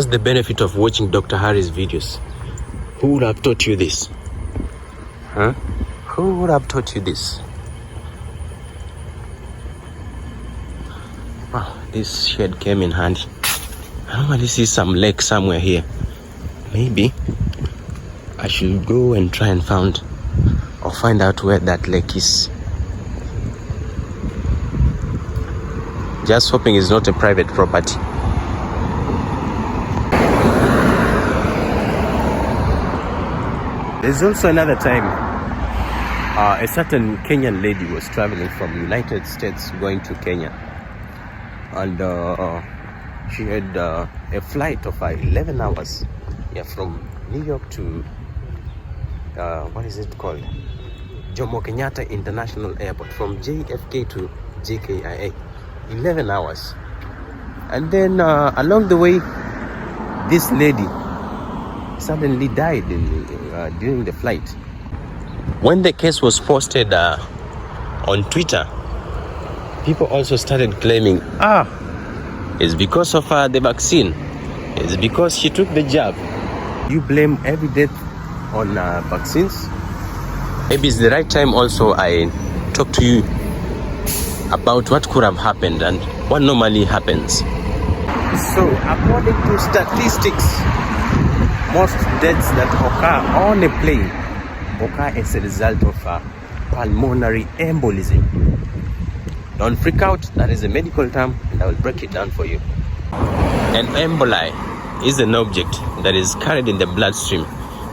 What's the benefit of watching Dr. Harry's videos? Who would have taught you this? Huh? Who would have taught you this? Wow, this shed came in handy. I normally see some lake somewhere here. Maybe I should go and try and find out where that lake is. Just hoping it's not a private property. There's also another time a certain Kenyan lady was traveling from United States going to Kenya, and she had a flight of 11 hours from New York to what is it called, Jomo Kenyatta International Airport, from JFK to JKIA. 11 hours. And then along the way, this lady suddenly died during the flight. When the case was posted on Twitter, people also started claiming, it's because of the vaccine, it's because she took the jab. You blame every death on vaccines. Maybe it's the right time also I talk to you about what could have happened and what normally happens. So, according to statistics, most deaths that occur on a plane occur as a result of pulmonary embolism. Don't freak out, that is a medical term, and I will break it down for you. An emboli is an object that is carried in the bloodstream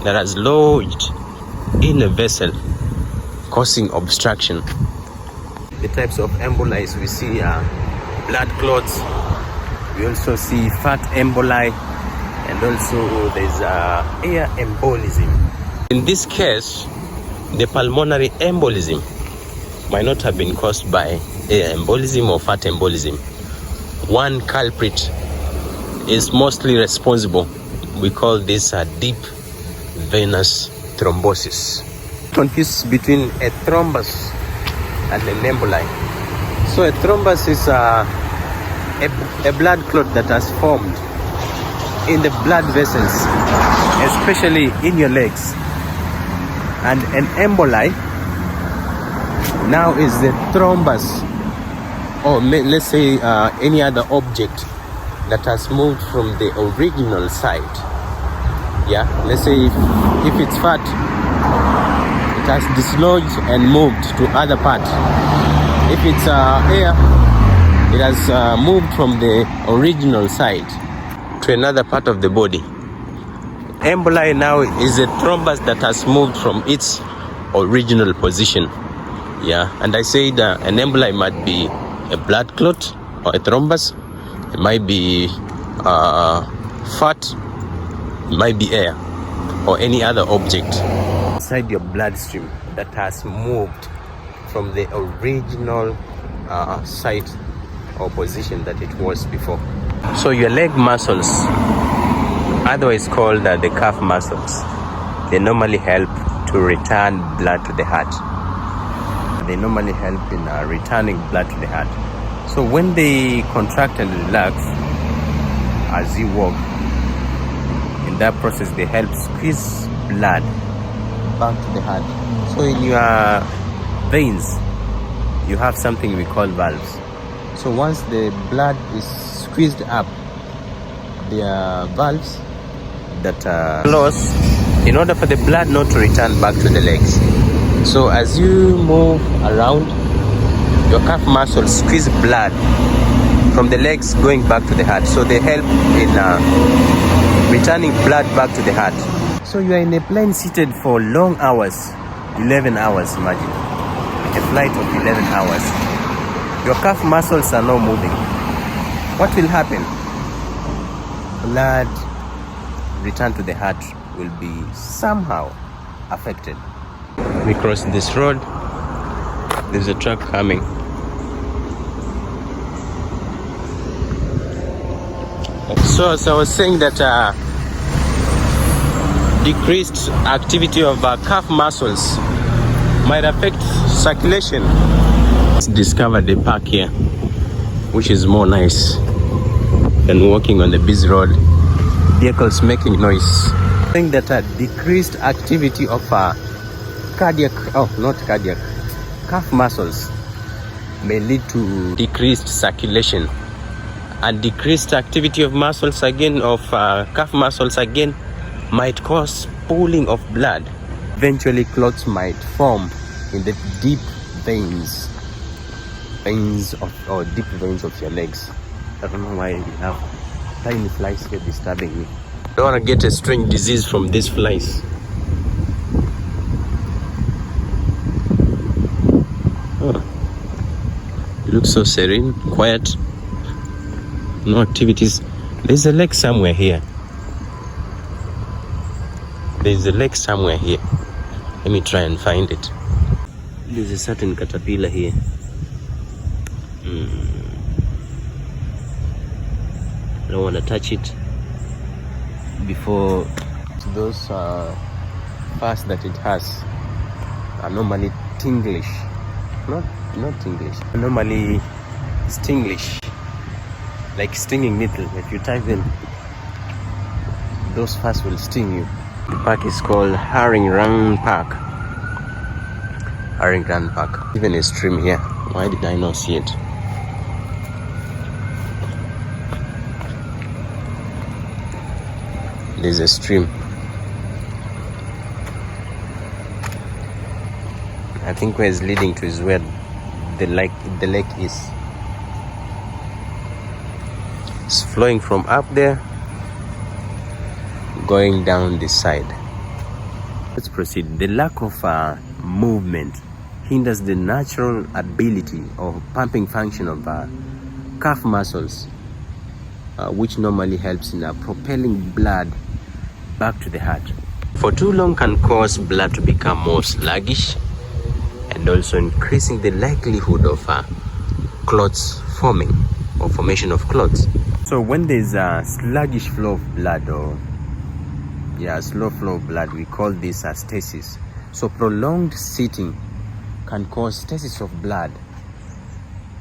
that has lodged in a vessel, causing obstruction. The types of emboli we see are blood clots. We also see fat emboli, and also there's air embolism. In this case, the pulmonary embolism might not have been caused by air embolism or fat embolism. One culprit is mostly responsible. We call this a deep venous thrombosis. Confused between a thrombus and an emboli. So a thrombus is a blood clot that has formed in the blood vessels, especially in your legs. And an emboli now is the thrombus, or let's say any other object that has moved from the original site. Yeah, let's say if it's fat, it has dislodged and moved to other part. If it's air, it has moved from the original site to another part of the body. Emboli now is a thrombus that has moved from its original position. Yeah, and I said an emboli might be a blood clot or a thrombus. It might be fat, it might be air, or any other object inside your bloodstream that has moved from the original site or position that it was before. So your leg muscles, otherwise called the calf muscles, they normally help to return blood to the heart. They normally help in returning blood to the heart. So when they contract and relax as you walk, in that process they help squeeze blood back to the heart. So in your veins, you have something we call valves. So once the blood is squeezed up, there are valves that are closed in order for the blood not to return back to the legs. So as you move around, your calf muscles squeeze blood from the legs going back to the heart. So they help in returning blood back to the heart. So you are in a plane seated for long hours, 11 hours, imagine. A flight of 11 hours. Your calf muscles are not moving. What will happen? Blood return to the heart will be somehow affected. We cross this road. There's a truck coming. So as I was saying that decreased activity of calf muscles might affect circulation. Let's discover the park here, which is more nice than walking on the busy road. vehicles making noise. I think that a decreased activity of calf muscles may lead to decreased circulation, and decreased activity of muscles again, of calf muscles again, might cause pooling of blood. Eventually clots might form in the deep veins of your legs. I don't know why we have tiny flies here disturbing me. I don't want to get a strange disease from these flies. It looks so serene, quiet, no activities. There's a lake somewhere here. Let me try and find it. There's a certain caterpillar here. I don't want to touch it before those furs that it has are normally tinglish. Not tinglish. Normally stinglish. Like stinging needle. If you touch them, those furs will sting you. The park is called Harrington Park. Even a stream here. Why did I not see it? There's a stream. I think where it's leading to is where the lake is. It's flowing from up there, going down this side. Let's proceed. The lack of movement hinders the natural ability or pumping function of calf muscles, which normally helps in propelling blood back to the heart. For too long can cause blood to become more sluggish, and also increasing the likelihood of clots forming or formation of clots. So when there's a sluggish flow of blood, slow flow of blood, we call this stasis. So prolonged sitting can cause stasis of blood,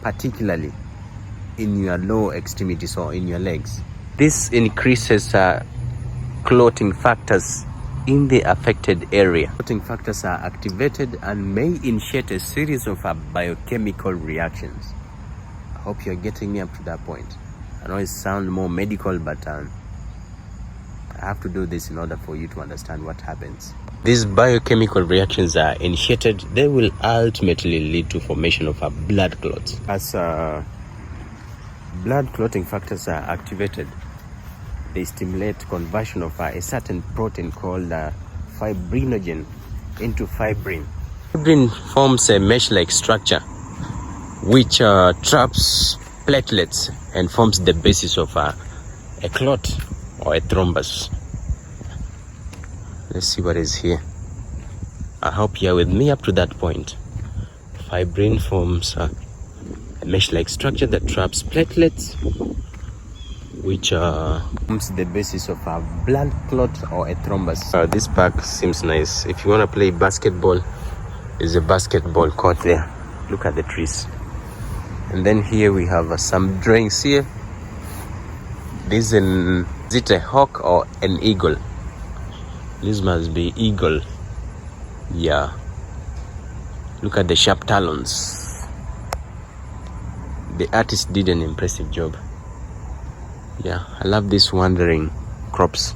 particularly in your lower extremities or in your legs. This increases clotting factors in the affected area. Clotting factors are activated and may initiate a series of biochemical reactions. I hope you're getting me up to that point. I know it sounds more medical, but I have to do this in order for you to understand what happens. These biochemical reactions are initiated. They will ultimately lead to formation of blood clots. As blood clotting factors are activated, they stimulate conversion of a certain protein called fibrinogen into fibrin. Fibrin forms a mesh-like structure which traps platelets and forms the basis of a clot or a thrombus. Let's see what is here. I hope you're with me up to that point. Fibrin forms a mesh-like structure that traps platelets, which forms the basis of a blood clot or a thrombus. This park seems nice. If you want to play basketball, there's a basketball court there. Look at the trees. And then here we have some drawings here. Is it a hawk or an eagle? This must be eagle. Yeah. Look at the sharp talons. The artist did an impressive job. Yeah, I love these wandering crops.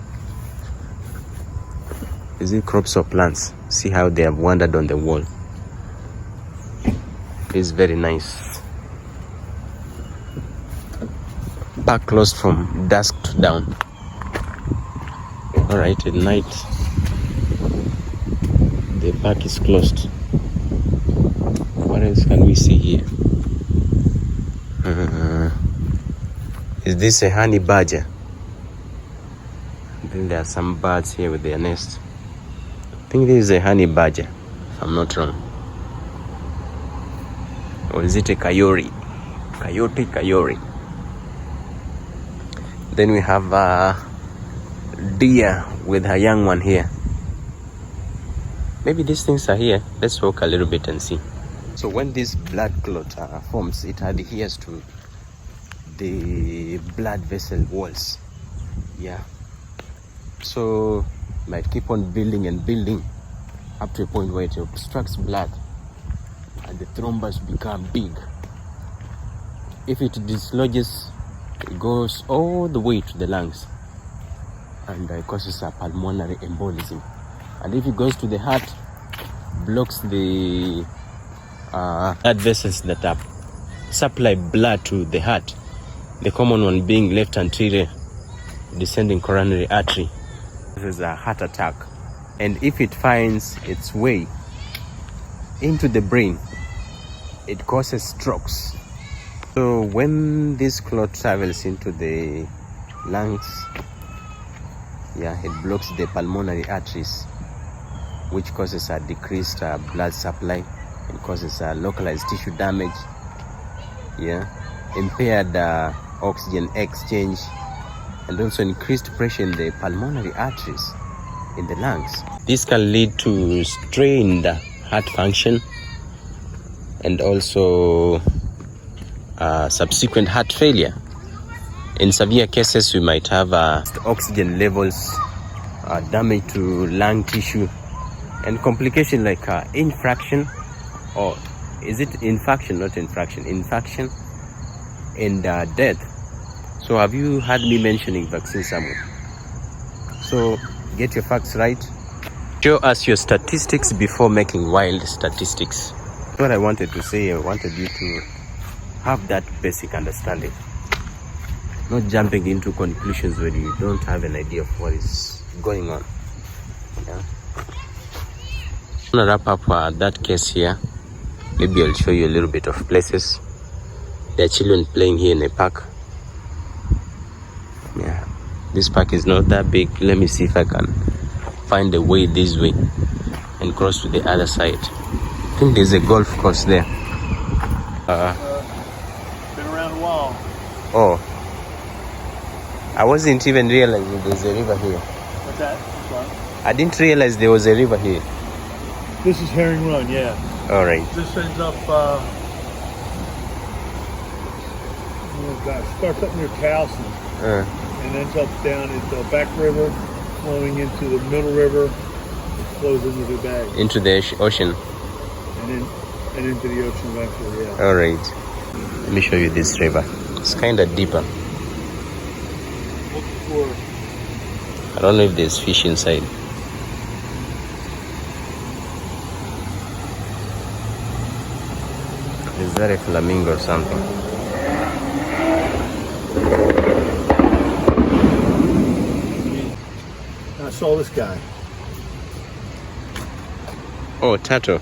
Is it crops or plants? See how they have wandered on the wall. It's very nice. Park closed from dusk to dawn. Alright, at night the park is closed. What else can we see here? Is this a honey badger? Then there are some birds here with their nest. I think this is a honey badger, if I'm not wrong. Or is it a coyote? Coyote. Then we have a deer with her young one here. Maybe these things are here. Let's walk a little bit and see. So when this blood clot forms, it adheres to the blood vessel walls. Yeah. So it might keep on building and building up to a point where it obstructs blood and the thrombus become big. If it dislodges, it goes all the way to the lungs and causes a pulmonary embolism. And if it goes to the heart, blocks the blood vessels that supply blood to the heart. The common one being left anterior descending coronary artery. This is a heart attack. And if it finds its way into the brain, it causes strokes. So when this clot travels into the lungs, it blocks the pulmonary arteries, which causes a decreased blood supply and causes localized tissue damage, impaired oxygen exchange, and also increased pressure in the pulmonary arteries in the lungs. This can lead to strained heart function and also subsequent heart failure. In severe cases, we might have oxygen levels, damage to lung tissue, and complication like infraction, or is it infarction, not infraction, infarction, and death. So have you heard me mentioning vaccine somewhere? So get your facts right. Show us your statistics before making wild statistics. What I wanted to say, I wanted you to have that basic understanding, not jumping into conclusions when you don't have an idea of what is going on. I'm gonna wrap up that case here. Maybe I'll show you a little bit of places. There are children playing here in a park. This park is not that big. Let me see if I can find a way this way and cross to the other side. I think there's a golf course there. Been around a while. Oh, I wasn't even realizing there's a river here. What's that? I didn't realize there was a river here. This is Herring Run, yeah. All right. This ends up, starts up near Towson and ends up down at the Back River, flowing into the Middle River, it flows into the Bay. Into the ocean. And into the ocean eventually, yeah. All right. Let me show you this river. It's kind of deeper. I don't know if there's fish inside. Is that a flamingo or something? I saw this guy. Oh, turtle.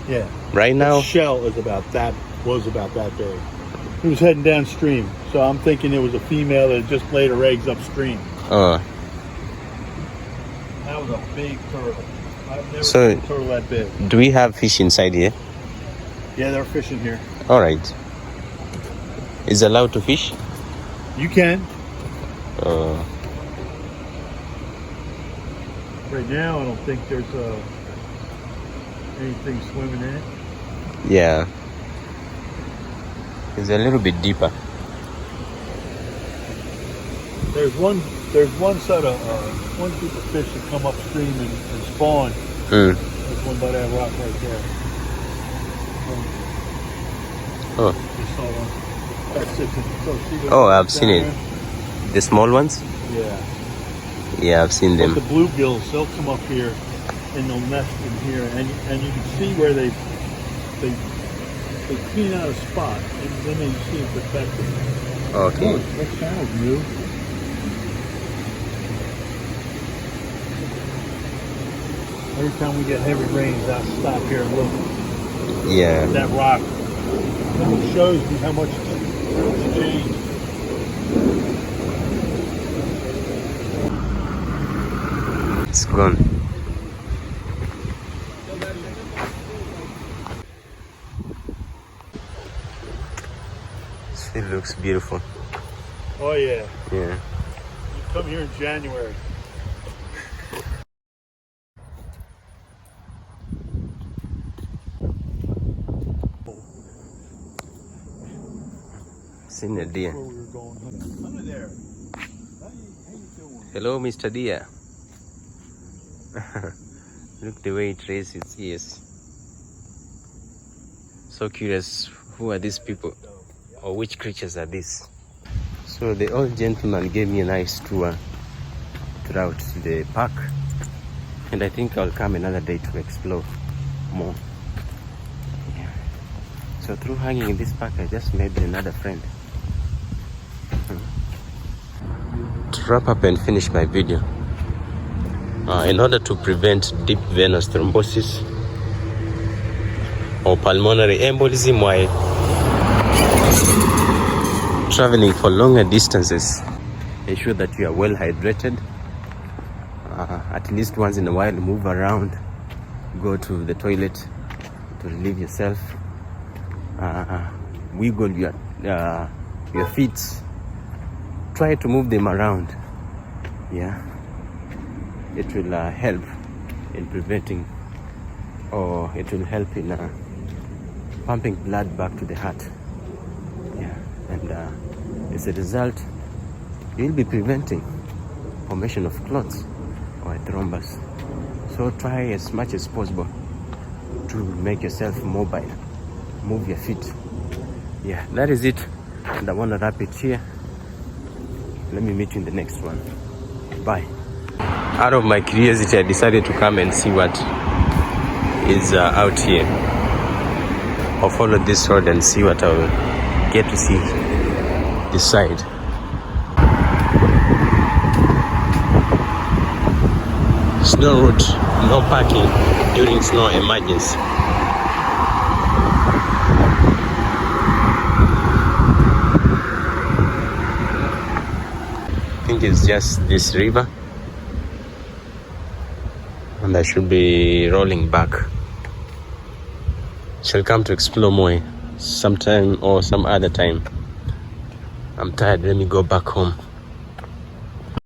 Yeah. Right now? The shell was about that big. He was heading downstream, so I'm thinking it was a female that just laid her eggs upstream. Oh. That was a big turtle. I've never So, seen a turtle that big. Do we have fish inside here? Yeah, they're fishing here. All right. Is it allowed to fish? You can. Right now, I don't think there's anything swimming in it. Yeah. It's a little bit deeper. There's one set of one group of fish that come upstream and spawn. There's one by that rock right there. Oh. You saw one. That's it. Oh, I've seen it. The small ones? Yeah. Yeah, I've seen them. But the bluegills, they'll come up here and they'll nest in here, and you can see where they clean out a spot, and then they see it protected. Okay. Oh, that channel's new. Every time we get heavy rains, I'll stop here and look. Yeah. That rock. And it shows me how much it's changed. It's gone. It looks beautiful. Oh yeah. Yeah. You come here in January. Seen a deer. Where we were going. Under there. How you doing? Hello, Mr. Deer. Look the way it raises its ears. So curious, who are these people? Or which creatures are these? So the old gentleman gave me a nice tour throughout the park. And I think I'll come another day to explore more. Yeah. So through hanging in this park, I just made another friend. To wrap up and finish my video, in order to prevent deep venous thrombosis or pulmonary embolism while traveling for longer distances, ensure that you are well hydrated. At least once in a while, move around, go to the toilet to relieve yourself, wiggle your feet, try to move them around. Yeah, it will help in preventing, or it will help in pumping blood back to the heart. Yeah, and as a result, you'll be preventing formation of clots or a thrombus. So try as much as possible to make yourself mobile, move your feet. Yeah, that is it, and I want to wrap it here. Let me meet you in the next one. Bye. Out of my curiosity, I decided to come and see what is out here. I'll follow this road and see what I will get to see this side. Snow route, no parking during snow emergency. I think it's just this river, and I should be rolling back. Shall come to explore more sometime or some other time. I'm tired, let me go back home.